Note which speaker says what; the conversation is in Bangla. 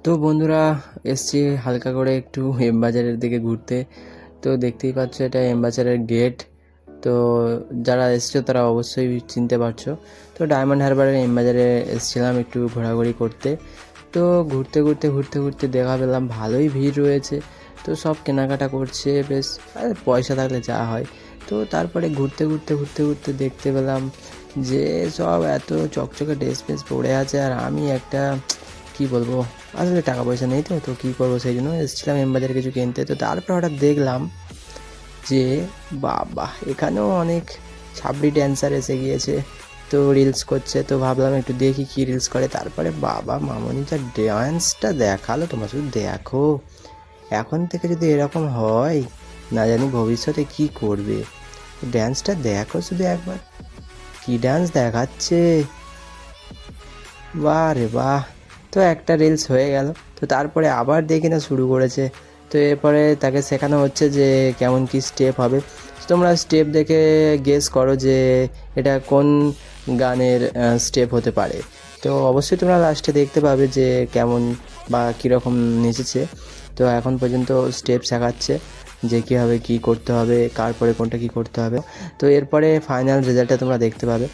Speaker 1: তো বন্ধুরা, এসছি হালকা করে একটু এম বাজারের দিকে ঘুরতে। তো দেখতেই পাচ্ছ এটা এম বাজারের গেট। তো যারা এসছো তারা অবশ্যই চিনতে পারছো। তো ডায়মন্ড হারবারের এম বাজারে এসছিলাম একটু ঘোরাঘুরি করতে। তো ঘুরতে ঘুরতে ঘুরতে ঘুরতে দেখা পেলাম ভালোই ভিড় রয়েছে। তো সব কেনাকাটা করছে বেশ, আর পয়সা থাকলে যা হয়। তো তারপরে ঘুরতে ঘুরতে ঘুরতে ঘুরতে দেখতে পেলাম যে সব এত চকচকে ড্রেস ফ্রেস পরে আছে, আর আমি একটা কি বলবো, আসলে টাকা পয়সা নেই, তো তো কী করবো, সেই জন্য এসেছিলাম এম বাজারে কিছু কিনতে। তো তারপর হঠাৎ দেখলাম যে বাবা, এখানেও অনেক ছাবড়ি ড্যান্সার এসে গিয়েছে। তো রিলস করছে, তো ভাবলাম একটু দেখি কি রিলস করে। তারপরে বাবা মামনি যা ড্যান্সটা দেখালো, তোমরা শুধু দেখো। এখন থেকে যদি এরকম হয়, না জানি ভবিষ্যতে কি করবে। ড্যান্সটা দেখো শুধু একবার, কি ডান্স দেখাচ্ছে, বাহ রে বাহ। তো একটা রিলস হয়ে গেল। তো তারপরে আবার দেখি না শুরু করেছে। তো এরপরে তাকে শেখানো হচ্ছে যে কেমন কি স্টেপ হবে। তোমরা স্টেপ দেখে গেস করো যে এটা কোন গানের স্টেপ হতে পারে। তো অবশ্যই তোমরা লাস্টে দেখতে পাবে যে কেমন বা কীরকম নেচেছে। তো এখন পর্যন্ত স্টেপ শেখাচ্ছে যে কীভাবে কী করতে হবে, কার পরে কোনটা কী করতে হবে। তো এরপরে ফাইনাল রেজাল্টটা তোমরা দেখতে পাবে।